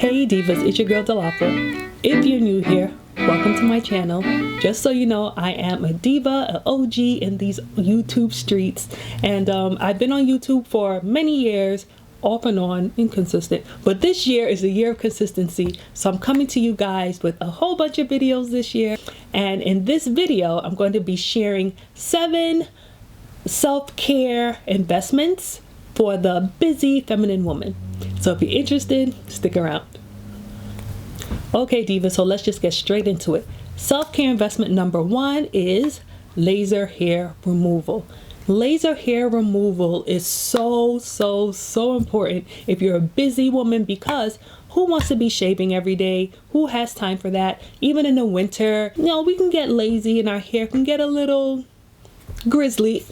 Hey divas, it's your girl Delapa. If you're new here, welcome to my channel. Just so you know, I am a diva, an OG in these YouTube streets, and I've been on YouTube for many years, off and on, inconsistent, but this year is a year of consistency. So I'm coming to you guys with a whole bunch of videos this year, and in this video I'm going to be sharing 7 self-care investments for the busy feminine woman. So if you're interested, stick around. Okay divas, so let's just get straight into it. Self-care investment number 1 is laser hair removal. Laser hair removal is so important if you're a busy woman, because who wants to be shaving every day? Who has time for that? Even in the winter, you know, we can get lazy and our hair can get a little grizzly.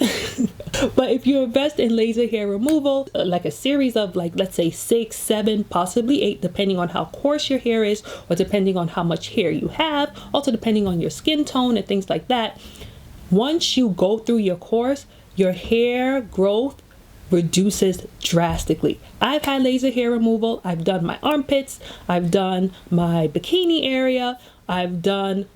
But if you invest in laser hair removal, like a series of, like, let's say 6, 7, possibly 8, depending on how coarse your hair is, or depending on how much hair you have, also depending on your skin tone and things like that. Once you go through your course, your hair growth reduces drastically. I've had laser hair removal. I've done my armpits, I've done my bikini area, I've done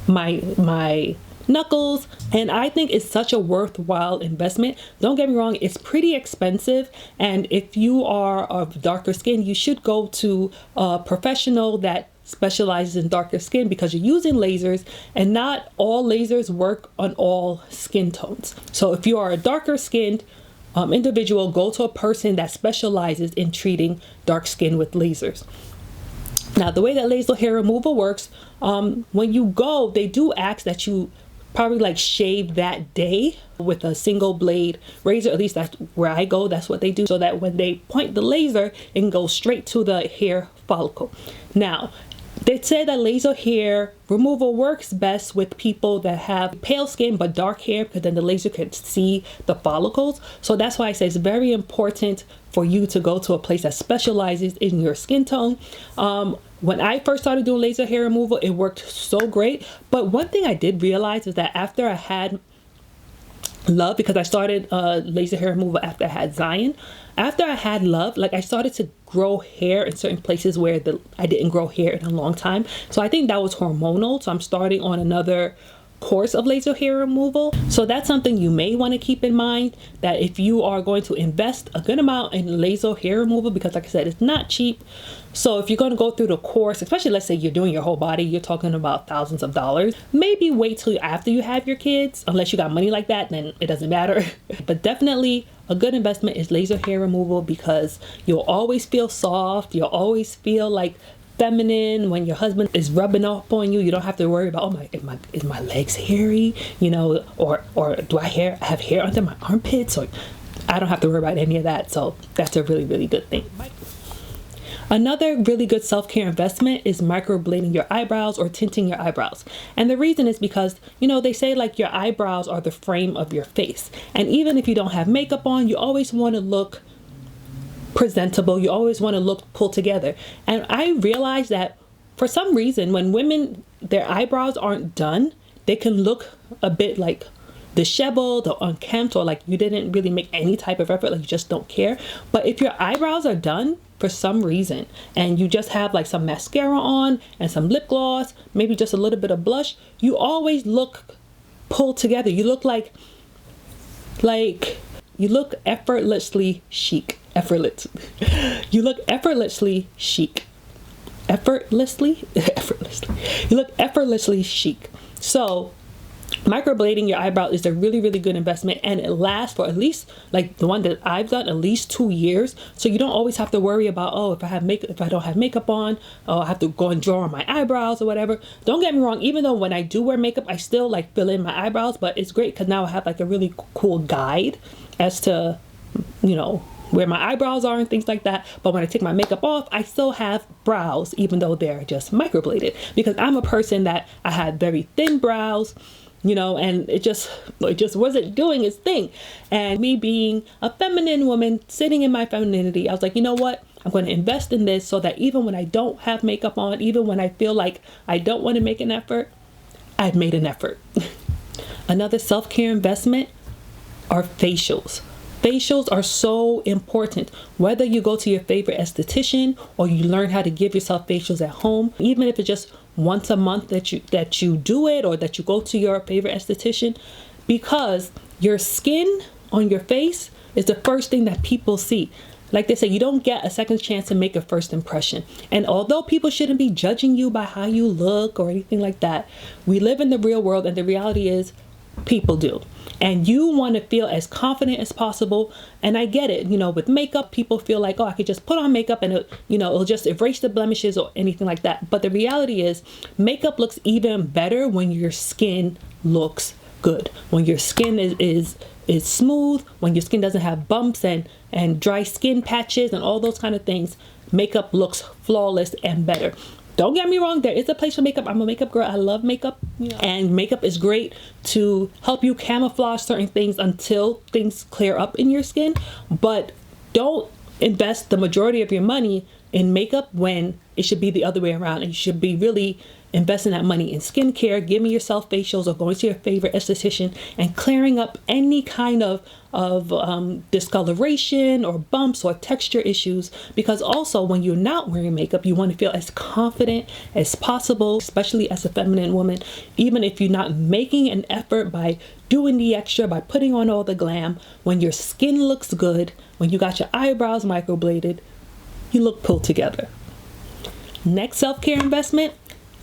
my knuckles, and I think it's such a worthwhile investment. Don't get me wrong, it's pretty expensive, and if you are of darker skin, you should go to a professional that specializes in darker skin, because you're using lasers, and not all lasers work on all skin tones. So if you are a darker skinned individual, go to a person that specializes in treating dark skin with lasers. Now, the way that laser hair removal works, when you go, they do ask that you probably like shave that day with a single blade razor. At least that's where I go. That's what they do, so that when they point the laser, it can go straight to the hair follicle. Now, they say that laser hair removal works best with people that have pale skin but dark hair, because then the laser can see the follicles. So that's why I say it's very important for you to go to a place that specializes in your skin tone. When I first started doing laser hair removal, it worked so great. But one thing I did realize is that after I had Love, because I started laser hair removal after I had Zion. After I had Love, like, I started to grow hair in certain places where I didn't grow hair in a long time. So I think that was hormonal. So I'm starting on another course of laser hair removal. So that's something you may want to keep in mind, that if you are going to invest a good amount in laser hair removal, because like I said, it's not cheap. So if you're going to go through the course, especially let's say you're doing your whole body, you're talking about thousands of dollars. Maybe wait till after you have your kids, unless you got money like that, then it doesn't matter. But definitely a good investment is laser hair removal, because you'll always feel soft. You'll always feel like feminine when your husband is rubbing off on you. You don't have to worry about, oh my, is my legs hairy, you know, or do I have hair under my armpits, or I don't have to worry about any of that. So that's a really good thing. Another really good self-care investment is microblading your eyebrows or tinting your eyebrows. And the reason is because, you know, they say like your eyebrows are the frame of your face, and even if you don't have makeup on, you always want to look presentable. You always want to look pulled together. And I realized that for some reason, when women, their eyebrows aren't done, they can look a bit like disheveled or unkempt, or like you didn't really make any type of effort, like you just don't care. But if your eyebrows are done for some reason, and you just have like some mascara on and some lip gloss, maybe just a little bit of blush, you always look pulled together. You look like you look effortlessly chic. You look effortlessly chic. Effortlessly? You look effortlessly chic. So microblading your eyebrow is a really good investment, and it lasts for at least, like the one that I've done, at least 2 years. So you don't always have to worry about, oh, if I don't have makeup on, oh, I have to go and draw on my eyebrows or whatever. Don't get me wrong, even though when I do wear makeup, I still like fill in my eyebrows, but it's great because now I have like a really cool guide as to, you know, where my eyebrows are and things like that. But when I take my makeup off, I still have brows, even though they're just microbladed, because I'm a person that I had very thin brows, you know, and it just wasn't doing its thing. And me being a feminine woman sitting in my femininity, I was like, you know what? I'm going to invest in this so that even when I don't have makeup on, even when I feel like I don't want to make an effort, I've made an effort. Another self-care investment are facials. Facials are so important. Whether you go to your favorite esthetician or you learn how to give yourself facials at home, even if it's just once a month that you do it, or that you go to your favorite esthetician, because your skin on your face is the first thing that people see. Like they say, you don't get a second chance to make a first impression. And although people shouldn't be judging you by how you look or anything like that, we live in the real world, and the reality is people do. And you want to feel as confident as possible. And I get it, with makeup, people feel like, oh, I could just put on makeup and it'll just erase the blemishes or anything like that. But the reality is makeup looks even better when your skin looks good, when your skin is smooth, when your skin doesn't have bumps and dry skin patches and all those kind of things. Makeup looks flawless and better. Don't get me wrong, there is a place for makeup. I'm a makeup girl. I love makeup. And makeup is great to help you camouflage certain things until things clear up in your skin. But don't invest the majority of your money in makeup when it should be the other way around. And you should be really investing that money in skincare, giving yourself facials, or going to your favorite esthetician and clearing up any kind of discoloration or bumps or texture issues. Because also, when you're not wearing makeup, you want to feel as confident as possible, especially as a feminine woman. Even if you're not making an effort by doing the extra, by putting on all the glam, when your skin looks good, when you got your eyebrows microbladed, you look pulled together. Next self-care investment: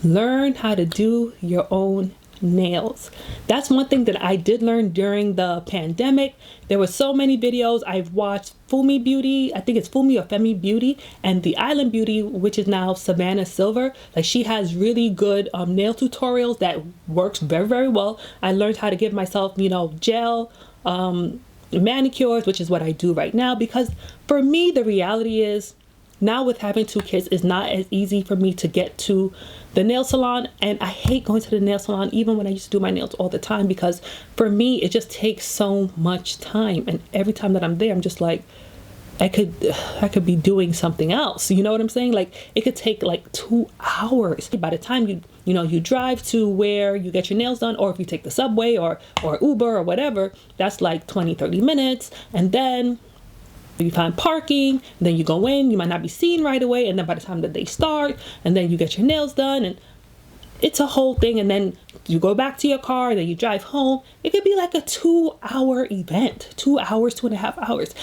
learn how to do your own nails. That's one thing that I did learn during the pandemic. There were so many videos. I've watched Fumi Beauty, I think it's Fumi or Femi Beauty, and the Island Beauty, which is now Savannah Silver. Like, she has really good nail tutorials that works very, very well. I learned how to give myself, gel manicures, which is what I do right now, because for me, the reality is, now with having 2 kids, it's not as easy for me to get to the nail salon. And I hate going to the nail salon, even when I used to do my nails all the time, because for me, it just takes so much time. And every time that I'm there, I'm just like, I could be doing something else. You know what I'm saying? Like, it could take like 2 hours. By the time you drive to where you get your nails done, or if you take the subway or Uber or whatever, that's like 20-30 minutes. And then you find parking, then you go in, you might not be seen right away, and then by the time that they start, and then you get your nails done, and it's a whole thing. And then you go back to your car, and then you drive home. It could be like a 2-hour event, 2 hours, 2.5 hours.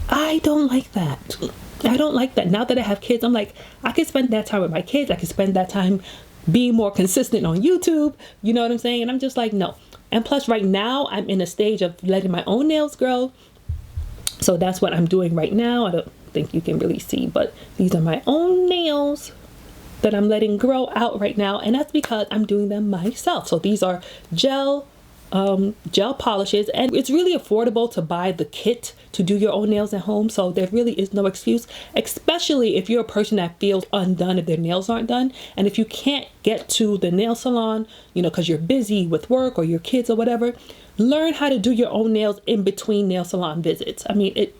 I don't like that. I don't like that. Now that I have kids, I'm like, I could spend that time with my kids. I could spend that time being more consistent on YouTube. You know what I'm saying? And I'm just like, no. And plus, right now, I'm in a stage of letting my own nails grow. So that's what I'm doing right now. I don't think you can really see, but these are my own nails that I'm letting grow out right now. And that's because I'm doing them myself. So these are gel polishes, and it's really affordable to buy the kit to do your own nails at home. So there really is no excuse, especially if you're a person that feels undone if their nails aren't done. And if you can't get to the nail salon, because you're busy with work or your kids or whatever, learn how to do your own nails in between nail salon visits. I mean, it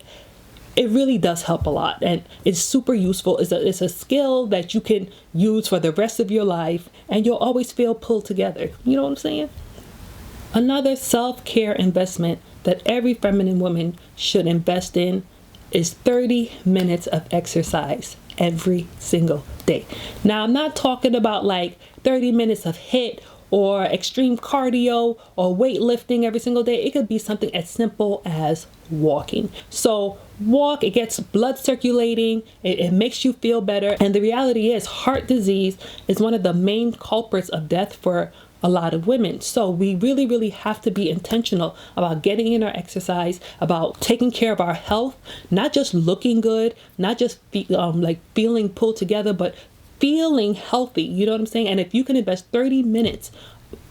really does help a lot, and it's super useful. It's a skill that you can use for the rest of your life, and you'll always feel pulled together. You know what I'm saying? Another self-care investment that every feminine woman should invest in is 30 minutes of exercise every single day. Now, I'm not talking about like 30 minutes of HIIT or extreme cardio or weightlifting every single day. It could be something as simple as walking. So walk, it gets blood circulating, it makes you feel better. And the reality is, heart disease is one of the main culprits of death for a lot of women. So we really, really have to be intentional about getting in our exercise, about taking care of our health, not just looking good, not just feeling pulled together, but feeling healthy. You know what I'm saying? And if you can invest 30 minutes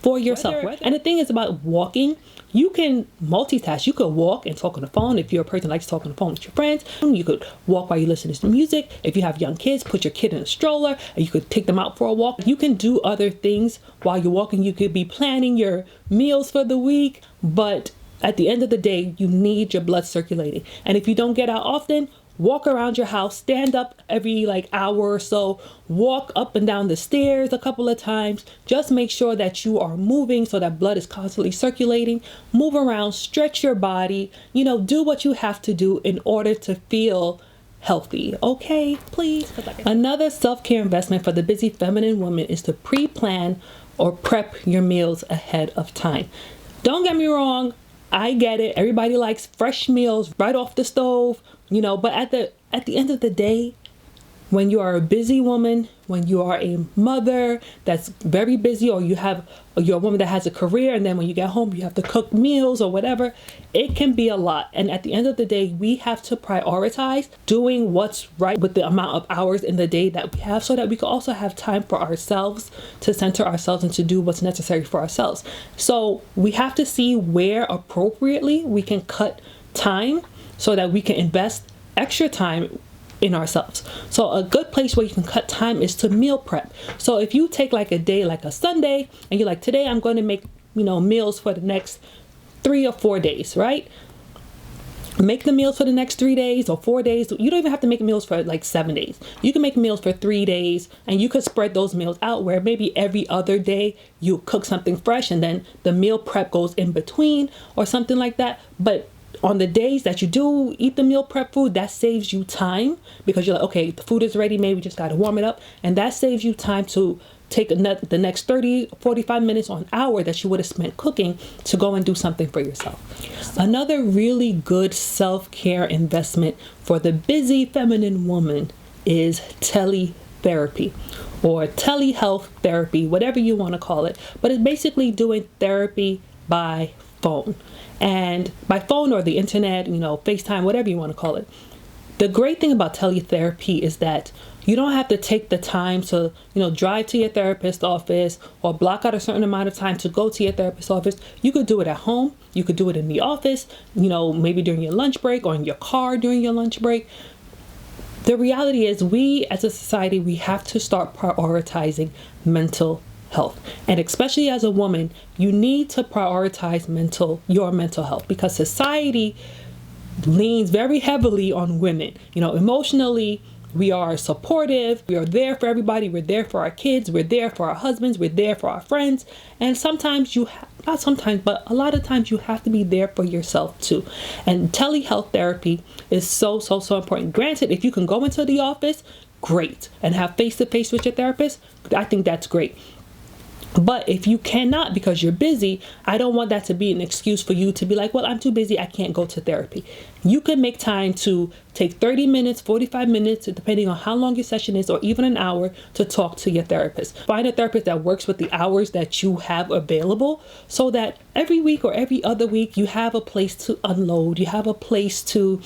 for yourself. And the thing is about walking, you can multitask. You could walk and talk on the phone if you're a person that likes to talk on the phone with your friends. You could walk while you listen to music. If you have young kids, put your kid in a stroller and you could take them out for a walk. You can do other things while you're walking. You could be planning your meals for the week, but at the end of the day, you need your blood circulating. And if you don't get out often, walk around your house, stand up every like hour or so, walk up and down the stairs a couple of times. Just make sure that you are moving so that blood is constantly circulating. Move around, stretch your body, do what you have to do in order to feel healthy. Okay, please. Another self-care investment for the busy feminine woman is to pre-plan or prep your meals ahead of time. Don't get me wrong, I get it. Everybody likes fresh meals right off the stove, but at the end of the day, when you are a busy woman, when you are a mother that's very busy, or you're a woman that has a career, and then when you get home you have to cook meals or whatever, it can be a lot. And at the end of the day, we have to prioritize doing what's right with the amount of hours in the day that we have, so that we can also have time for ourselves, to center ourselves and to do what's necessary for ourselves. So we have to see where appropriately we can cut time so that we can invest extra time in ourselves. So a good place where you can cut time is to meal prep. So if you take like a day, like a Sunday, and you're like, today I'm going to make, meals for the next 3 or 4 days, right? Make the meals for the next 3 days or 4 days. You don't even have to make meals for like 7 days. You can make meals for 3 days, and you could spread those meals out where maybe every other day you cook something fresh and then the meal prep goes in between or something like that. But on the days that you do eat the meal prep food, that saves you time, because you're like, okay, the food is ready, maybe we just got to warm it up. And that saves you time to take the next 30, 45 minutes or an hour that you would have spent cooking to go and do something for yourself. Another really good self-care investment for the busy feminine woman is teletherapy, or telehealth therapy, whatever you want to call it. But it's basically doing therapy by phone. And by phone or the internet, FaceTime, whatever you want to call it. The great thing about teletherapy is that you don't have to take the time to, drive to your therapist's office or block out a certain amount of time to go to your therapist's office. You could do it at home. You could do it in the office, maybe during your lunch break or in your car during your lunch break. The reality is, we as a society, we have to start prioritizing mental health. And especially as a woman, you need to prioritize your mental health, because society leans very heavily on women. Emotionally, we are supportive. We are there for everybody. We're there for our kids. We're there for our husbands. We're there for our friends. And sometimes not sometimes, but a lot of times you have to be there for yourself too. And telehealth therapy is so important. Granted, if you can go into the office, great, and have face-to-face with your therapist, I think that's great. But if you cannot because you're busy, I don't want that to be an excuse for you to be like, well, I'm too busy, I can't go to therapy. You can make time to take 30 minutes, 45 minutes, depending on how long your session is, or even an hour, to talk to your therapist. Find a therapist that works with the hours that you have available, so that every week or every other week you have a place to unload. You have a place to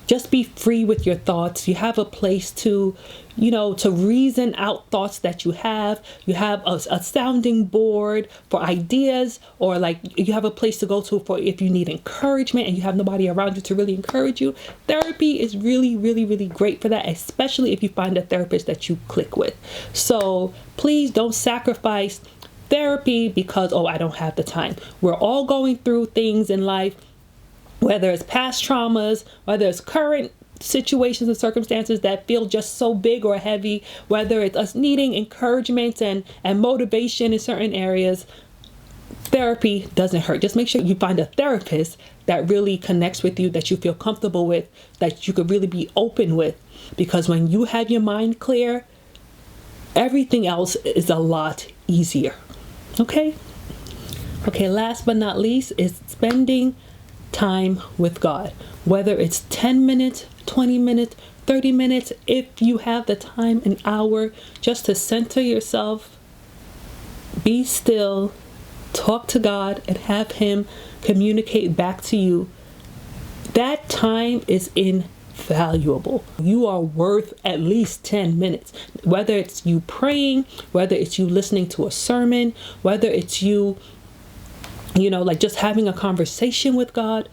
just be free with your thoughts. You have a place to, to reason out thoughts that you have. You have a sounding board for ideas, or like you have a place to go to for if you need encouragement and you have nobody around you to really encourage you. Therapy is really, really, really great for that, especially if you find a therapist that you click with. So please don't sacrifice therapy because, I don't have the time. We're all going through things in life, whether it's past traumas, whether it's current situations and circumstances that feel just so big or heavy, whether it's us needing encouragement and motivation in certain areas. Therapy doesn't hurt. Just make sure you find a therapist that really connects with you, that you feel comfortable with, that you could really be open with. Because when you have your mind clear, everything else is a lot easier. Okay, last but not least is spending time with God, whether it's 10 minutes, 20 minutes, 30 minutes, if you have the time, an hour, just to center yourself, be still, talk to God, and have Him communicate back to you. That time is invaluable. You are worth at least 10 minutes, whether it's you praying, whether it's you listening to a sermon, whether it's you like just having a conversation with God.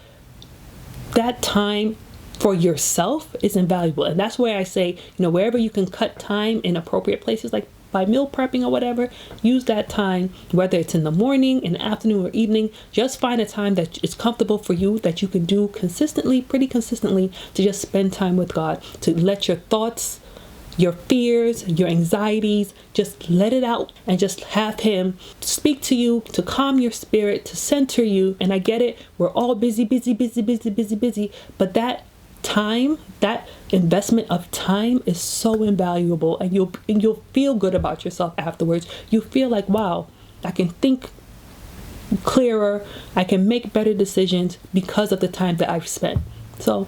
That time for yourself is invaluable. And that's where I say, wherever you can cut time in appropriate places, like by meal prepping or whatever, use that time, whether it's in the morning, in the afternoon, or evening. Just find a time that is comfortable for you, that you can do consistently, pretty consistently, to just spend time with God, to let your thoughts, your fears, your anxieties, just let it out and just have Him speak to you, to calm your spirit, to center you. And I get it, we're all busy, but that time, that investment of time is so invaluable, and you'll feel good about yourself afterwards. You feel like, wow, I can think clearer, I can make better decisions because of the time that I've spent. So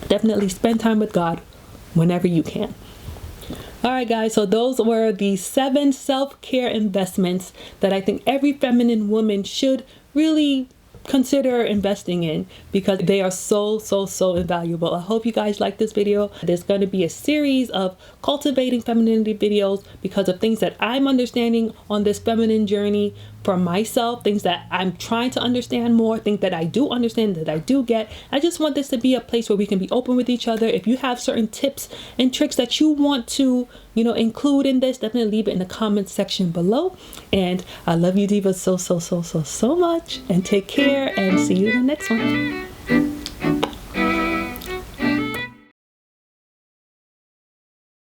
definitely spend time with God whenever you can. All right, guys, so those were the 7 self-care investments that I think every feminine woman should really consider investing in, because they are so invaluable. I hope you guys like this video. There's going to be a series of cultivating femininity videos because of things that I'm understanding on this feminine journey for myself, things that I'm trying to understand more, things that I do understand, that I do get. I just want this to be a place where we can be open with each other. If you have certain tips and tricks that you want to, include in this, definitely leave it in the comments section below. And I love you divas so much, and take care, and see you in the next one.